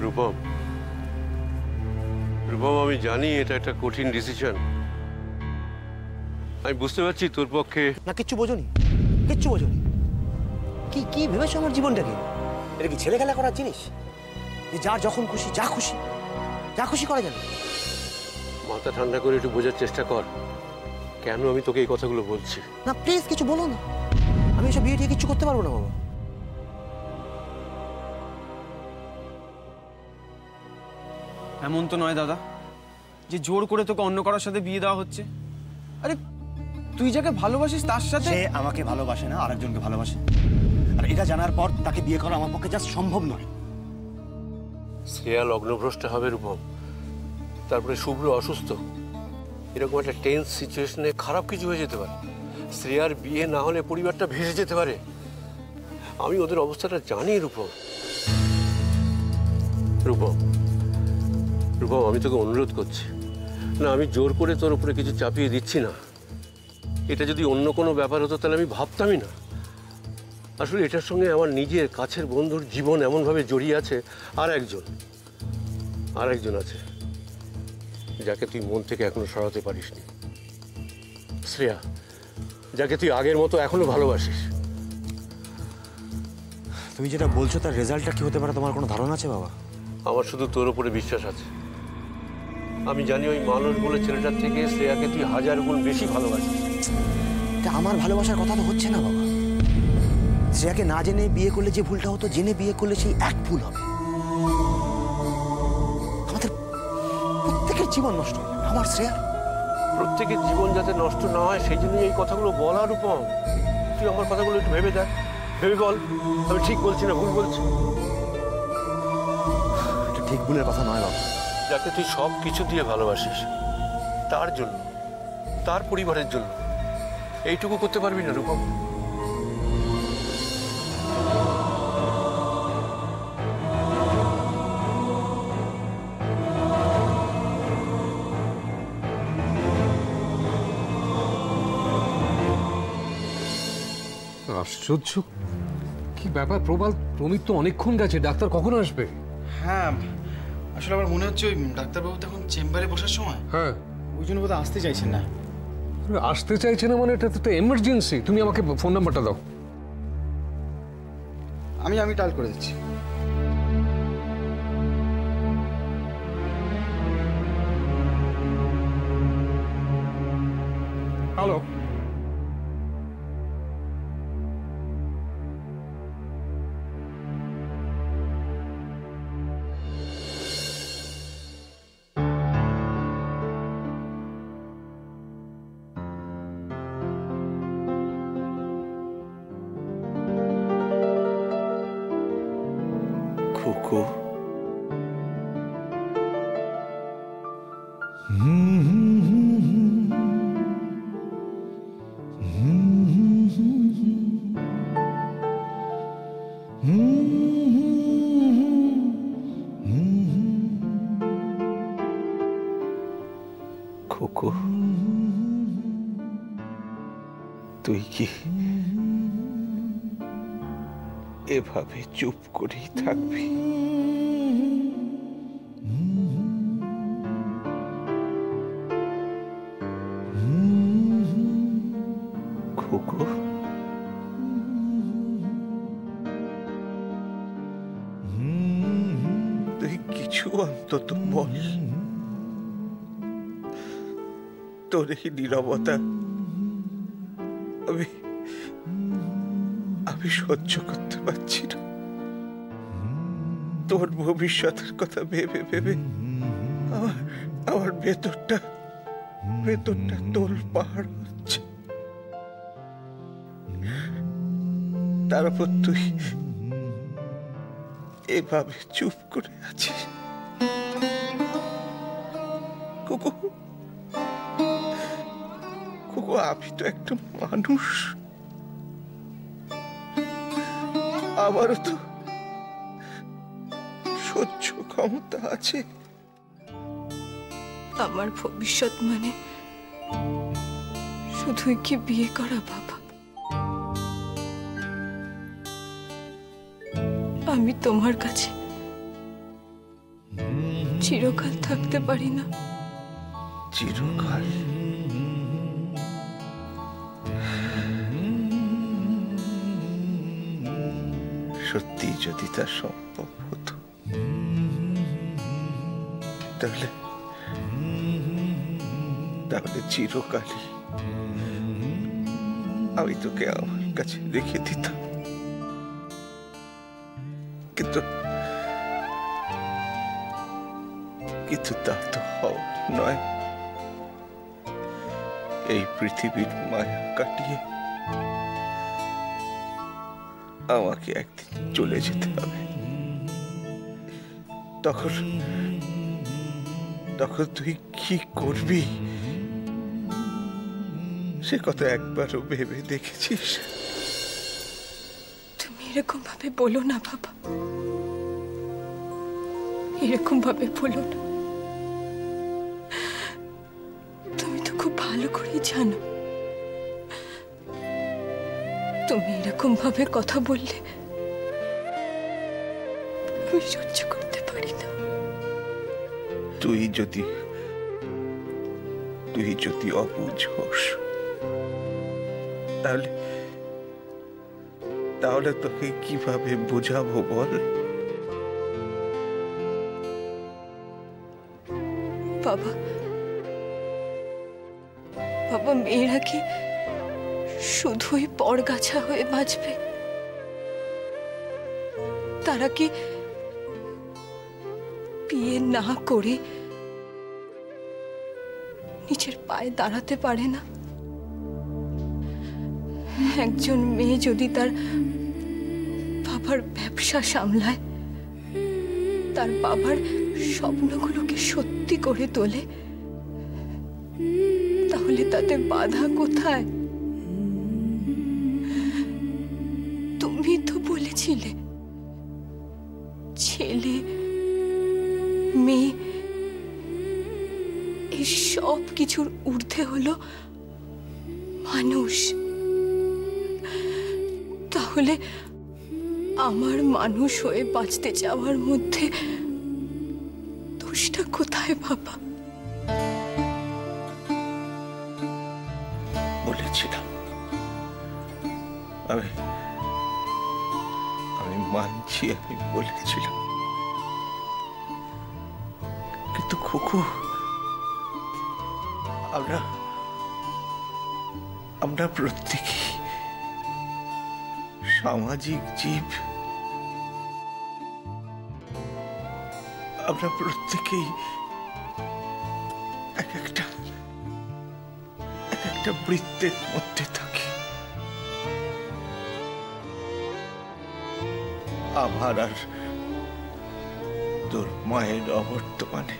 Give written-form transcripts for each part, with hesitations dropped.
রূপম, রূপম, আমি জানি এটা একটা কঠিন ডিসিশন। আমি বুঝতে পারছি তোর পক্ষে। না, কিচ্ছু বোঝনি, কিচ্ছু বোঝনি। কি কি ভেবেছো আমার জীবনটাকে? এটা কি ছেলে খেলা করার জিনিস যে যার যখন খুশি যা খুশি করা যাবে? মাথা ঠান্ডা করে একটু বোঝার চেষ্টা কর কেন আমি তোকে এই কথাগুলো বলছি। না প্লিজ কিছু বলো না, আমি এসব বিয়ে টিয়ে কিছু করতে পারবো না বাবা। এমন তো নয় দাদা যে জোর করে তোকে অন্য কারোর সাথে বিয়ে দেওয়া হচ্ছে। আরে তুই যাকে ভালোবাসিস তার সাথে। সে আমাকে ভালোবাসে না, আরেকজনকে ভালোবাসে। আর এটা জানার পর তাকে বিয়ে করা আমার পক্ষে জাস্ট সম্ভব নয়। শ্রেয়া লগ্নভ্রষ্ট হবে রূপম, তারপরে শুভ্র অসুস্থ, এরকম একটা টেন্স সিচুয়েশনে খারাপ কিছু হয়ে যেতে পারে। শ্রেয়ার বিয়ে না হলে পরিবারটা ভেসে যেতে পারে। আমি ওদের অবস্থাটা জানি রূপম। রূপম, রূপম, আমি তোকে অনুরোধ করছি, না আমি জোর করে তোর উপরে কিছু চাপিয়ে দিচ্ছি না। এটা যদি অন্য কোনো ব্যাপার হতো তাহলে আমি ভাবতামই না। আসলে এটার সঙ্গে আমার নিজের কাছের বন্ধুর জীবন এমনভাবে জড়িয়ে আছে। আর একজন আছে যাকে তুই মন থেকে এখনো সরাতে পারিসনি। শ্রেয়া, যাকে তুই আগের মতো এখনো ভালোবাসিস। তুমি যেটা বলছো তার রেজাল্টটা কি হতে পারে তোমার কোনো ধারণা আছে বাবা? আমার শুধু তোর উপরে বিশ্বাস আছে। আমি জানি ওই মানুষ বলে ছেলেটার থেকে শ্রেয়াকে তুই 1000 গুণ বেশি ভালোবাসিস। এটা আমার ভালোবাসার কথা তো হচ্ছে না বাবা। শ্রেয়াকে না জেনে বিয়ে করলে যে ভুলটা হতো, জেনে বিয়ে করলে সেই এক ভুল হবে। আমাদের প্রত্যেকের জীবন নষ্ট হবে, আমার শ্রেয়া। প্রত্যেকের জীবন যাতে নষ্ট না হয় সেই জন্যই এই কথাগুলো বলার উপর। তুই আমার কথাগুলো একটু ভেবে দেখ, ভেবে বল আমি ঠিক বলছি না ভুল বলছি। এটা ঠিক ভুলের কথা নয় বাবা। যাকে তুই সব কিছু দিয়ে ভালোবাসিস, তার জন্য, তার পরিবারের জন্য এইটুকু করতে পারবি না রূপম? আশ্চর্য, কি ব্যাপার প্রবাল? প্রমিত তো অনেকক্ষণ গেছে, ডাক্তার কখন আসবে? হ্যাঁ, আসলে আমার মনে হচ্ছে ওই ডাক্তারবাবু তখন চেম্বারে বসার সময়, হ্যাঁ ওই জন্য বোধহয় আসতে চাইছেন না। আসতে চাইছে না মানে? এটা তো এমার্জেন্সি। তুমি আমাকে ফোন নাম্বারটা দাও। আমি টাল করে দিচ্ছি। হ্যালো, খোকো, খোকো, তুই কি এভাবে চুপ করেই থাকবি? খোকো, তুই কিছু অন্তত বল। তোর এই নীরবতা আমি সহ্য করতে পারছি না। তোর ভবিষ্যতের কথা ভেবে ভেবে আমার ভেতরটা তোলপাড় হচ্ছে। তারপর তুই এভাবে চুপ করে আছিস। কুকু, আমি তো একটা মানুষ, আমারও তো সহ্য ক্ষমতা আছে। আমার ভবিষ্যৎ মানে শুধুই কি বিয়ে করা বাবা? আমি তোমার কাছে চিরকাল থাকতে পারি না? চিরকাল? সত্যি যদি তা সম্ভব হতো, তাহলে তাহলে চিরকালই আমি তোকে আমার কাছে রেখে দিতাম। কিন্তু কিন্তু তা তো হওয়ার নয়। এই পৃথিবীর মায়া কাটিয়ে আমাকে একদিন চলে যেতে হবে। তখন তখন তুই কি করবি সে কথা একবারও ভেবে দেখেছিস? তুমি এরকম ভাবে বলো না বাবা, এরকম ভাবে বলো না। তুমি তো খুব ভালো করে জানো তুমি এরকম ভাবে কথা বললে আমি সহ্য করতে পারি না। তুই যদি অবুঝ হোস, তাহলে তোকে কিভাবে বোঝাবো বল? বাবা, বাবা, মেয়েরা কি শুধুই পরগাছা হয়ে বাঁচবে? তারা কি বিয়ে না করে নিজের পায়ে দাঁড়াতে পারে না? একজন মেয়ে যদি তার বাবার ব্যবসা সামলায়, তার বাবার স্বপ্নগুলোকে সত্যি করে তোলে, তাহলে তাতে বাধা কোথায়? তুমি তো বলেছিলে ছেলে মেয়ে এই সব কিছুর ঊর্ধ্বে হলো মানুষ। তাহলে আমার মানুষ হয়ে বাঁচতে যাওয়ার মধ্যে দোষটা কোথায় বাবা? বলেছিলাম, আমি মানছি, আমি বলেছিলাম। কিন্তু খুকু, আমরা প্রত্যেকেই সামাজিক জীব। আমরা প্রত্যেকেই এক একটা বৃত্তের মধ্যে থাকি। আমার আর তোর মায়ের অবর্তমানে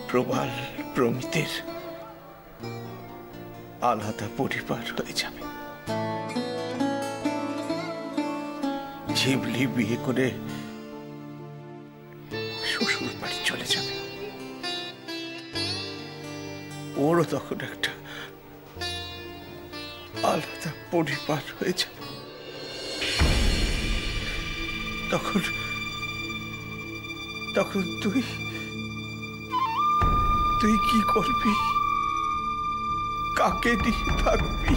প্রবাল প্রমিতের আলাদা পরিবার হয়ে যাবে। ঝিবলি বিয়ে করে শ্বশুর বাড়ি চলে যাবে। ওরও তখন একটা আলাদা পরিবার হয়ে যাবে। তখন তুই কি করবি? কাকে নিয়ে থাকবি?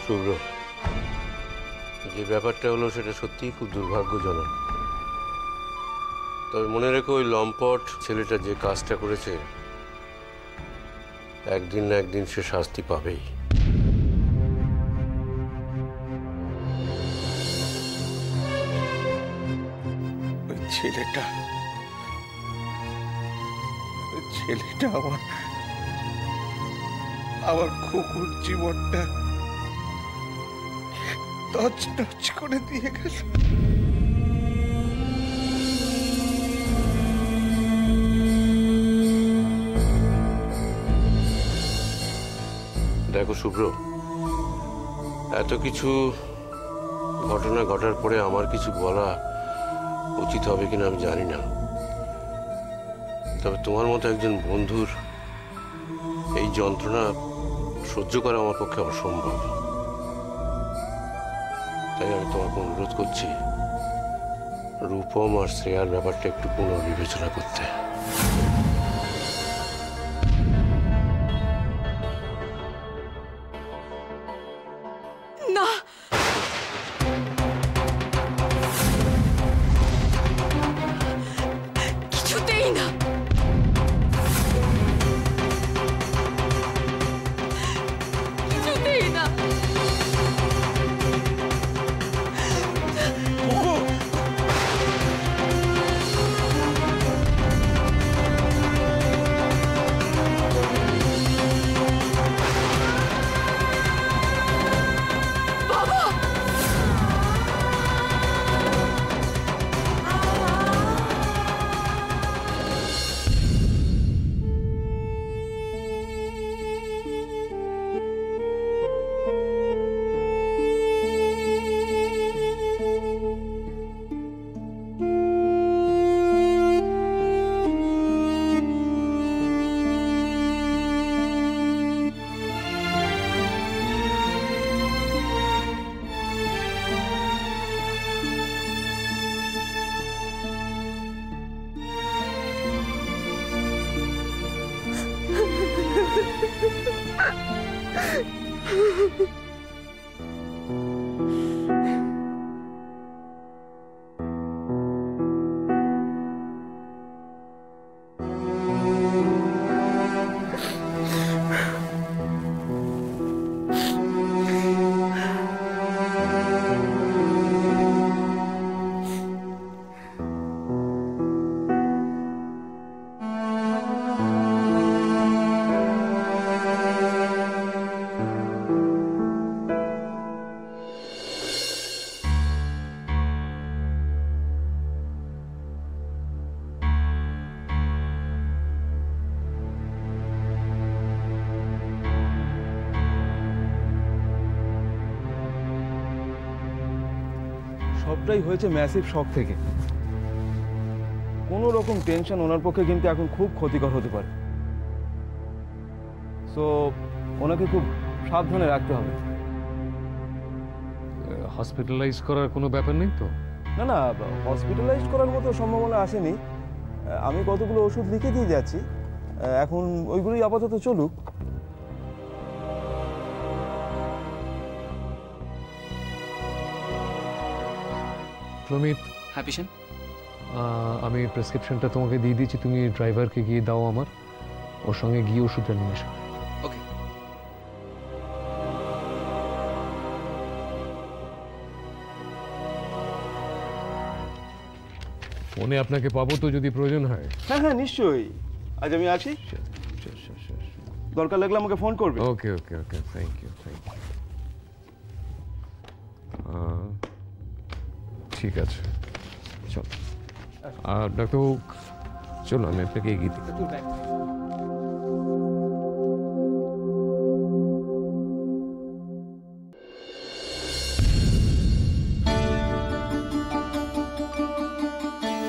শুভ্র, যে ব্যাপারটা হলো সেটা সত্যিই খুব দুর্ভাগ্যজনক। তবে মনে রেখো, ওই লম্পট ছেলেটা যে কাজটা করেছে, একদিন না একদিন সে শাস্তি পাবেই। ওই ছেলেটা আমার খুকুর জীবনটা তছনছ করে দিয়ে গেল। দেখো শুভ্র, এত কিছু ঘটনা ঘটার পরে আমার কিছু বলা উচিত হবে কিনা আমি জানি না। তবে তোমার মতো একজন বন্ধুর এই যন্ত্রণা সহ্য করা আমার পক্ষে অসম্ভব। তাই আমি তোমাকে অনুরোধ করছি রূপম আর শ্রেয়ার ব্যাপারটা একটু পুনর্বিবেচনা করতে। না, কিছুতেই না। কিছুতেই না। সবটাই হয়েছে ম্যাসিভ শক থেকে। কোনো রকম টেনশন ওনার পক্ষে কিন্তু এখন খুব ক্ষতিকর হতে পারে। সো ওনাকে খুব সাবধানে রাখতে হবে। হসপিটালাইজ করার কোনো ব্যাপার নেই তো? না না, হসপিটালাইজ করার মতো সম্ভাবনা আসেনি। আমি কতগুলো ওষুধ লিখে দিয়ে যাচ্ছি, এখন ওইগুলোই আপাতত চলুক। প্রমিত, হ্যাঁ পিশন, আমি প্রেসক্রিপশনটা তোমাকে দিয়ে দিচ্ছি, তুমি ড্রাইভারকে গিয়ে দাও আমার, ওর সঙ্গে গিয়ে ওষুধটা নিয়ে এসো। ওকে। ফোনে আপনাকে পাবো তো যদি প্রয়োজন হয়? হ্যাঁ হ্যাঁ নিশ্চয়ই, আজ আমি আছি, দরকার লাগলে আমাকে ফোন করবে। ওকে ওকে ওকে, থ্যাংক ইউ থ্যাংক ইউ। ঠিক আছে, চল। ডাক্তারবাবু চলো, আমি আপনাকে এগিয়ে দিই।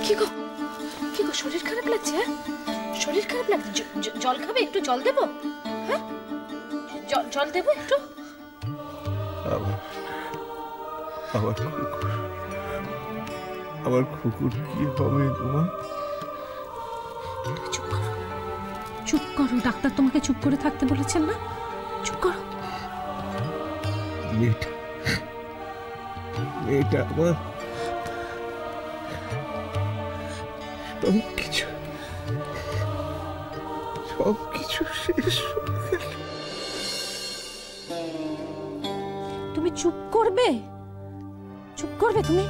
কি গো শরীর খারাপ লাগছে? শরীর খারাপ লাগছে? জল খাবে? একটু জল দেবো? হ্যাঁ, জল দেবো একটু? আমার কুকুর কি হবে তোমার? চুপ করো, ডাক্তার তোমাকে চুপ করে থাকতে বলেছেন না? চুপ করো। মেয়েটা আমার সবকিছু শেষ। তুমি চুপ করবে? চুপ করবে তুমি?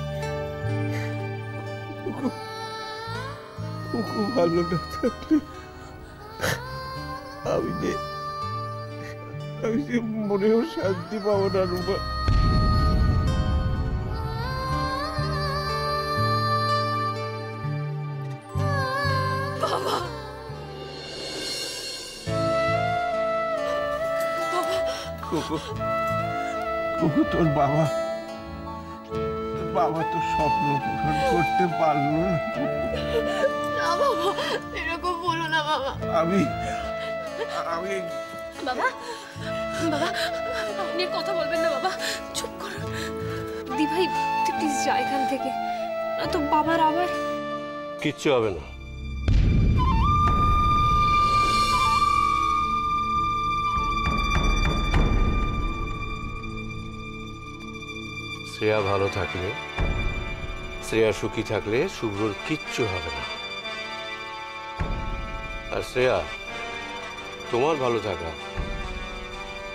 কুকুর ভালো না থাকলে আমি যে মনেও শান্তি পাবো না রূপা। কুকু, তোর বাবা তো স্বপ্ন পূরণ করতে পারলো না। বাবা এরকম বলো না বাবা। আমি বাবা বাবা আপনি আর কথা বলবেন না বাবা, চুপ করুন। দি ভাই তুই প্লিজ যা এখান থেকে, না তো বাবার আবার কিচ্ছু হবে না। শ্রেয়া ভালো থাকলে, শ্রেয়া সুখী থাকলে শুভ্রর কিচ্ছু হবে না। আর শ্রেয়া, তোমার ভালো থাকা,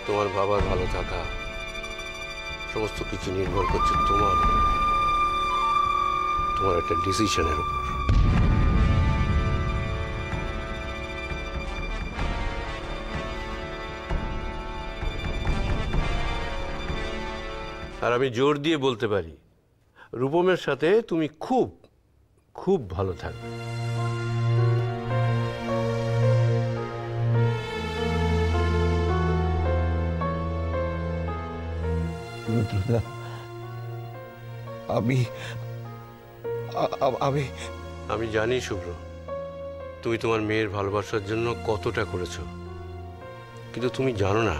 তোমার বাবার ভালো থাকা, সমস্ত কিছু নির্ভর করছে তোমার একটা ডিসিশনের উপর। আর আমি জোর দিয়ে বলতে পারি, রূপমের সাথে তুমি খুব খুব ভালো থাকবে। আমি আমি আমি জানি শুভ্র, তুমি তোমার মেয়ের ভালোবাসার জন্য কতটা করেছো, কিন্তু তুমি জানো না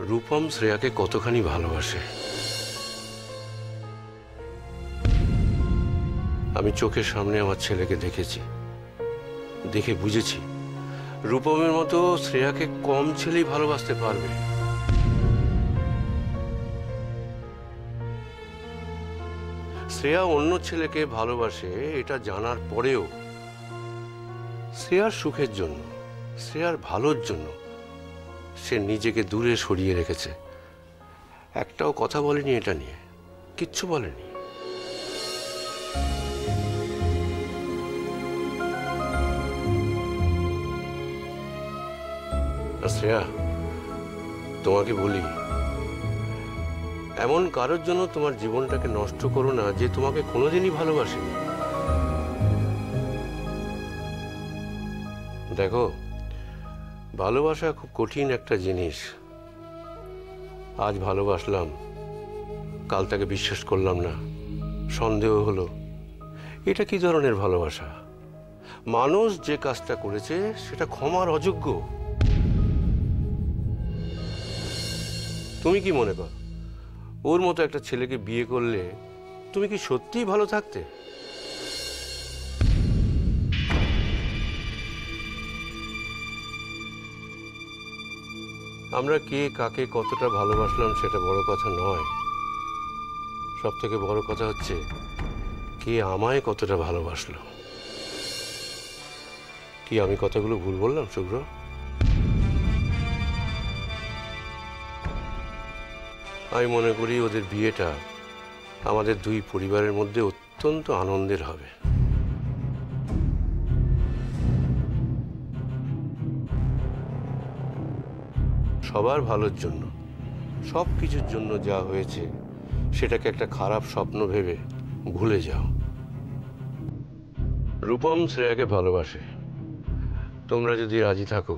রূপম শ্রেয়াকে কতখানি ভালোবাসে। আমি চোখের সামনে আমার ছেলেকে দেখেছি, দেখে বুঝেছি রূপমের মতো শ্রেয়াকে কম ছেলেই ভালোবাসতে পারবে। শ্রেয়া অন্য ছেলেকে ভালোবাসে এটা জানার পরেও শ্রেয়ার সুখের জন্য, শ্রেয়ার ভালোর জন্য সে নিজেকে দূরে সরিয়ে রেখেছে। একটাও কথা বলেনি এটা নিয়ে, কিচ্ছু বলেনি। শ্রেয়া, তোমাকে বলি, এমন কারোর জন্য তোমার জীবনটাকে নষ্ট করো না যে তোমাকে কোনোদিনই ভালোবাসেনি। দেখো, ভালোবাসা খুব কঠিন একটা জিনিস। আজ ভালোবাসলাম, কাল তাকে বিশ্বাস করলাম না, সন্দেহ হলো। এটা কি ধরনের ভালোবাসা? মানুষ যে কাজটা করেছে সেটা ক্ষমার অযোগ্য। তুমি কি মনে করো ওর মতো একটা ছেলেকে বিয়ে করলে তুমি কি সত্যিই ভালো থাকতে? আমরা কে কাকে কতটা ভালোবাসলাম সেটা বড় কথা নয়, সব থেকে বড় কথা হচ্ছে কে আমায় কতটা ভালোবাসলো। কি আমি কথাগুলো ভুল বললাম শুভ্র? আমি মনে করি ওদের বিয়েটা আমাদের দুই পরিবারের মধ্যে অত্যন্ত আনন্দের হবে। সবার ভালোর জন্য, সব কিছুর জন্য যা হয়েছে সেটাকে একটা খারাপ স্বপ্ন ভেবে ভুলে যাও। রূপম শ্রেয়াকে ভালোবাসে, তোমরা যদি রাজি থাকো,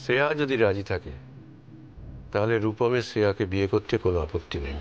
শ্রেয়া যদি রাজি থাকে, তাহলে রূপমের শ্রেয়াকে বিয়ে করতে কোনো আপত্তি নেই।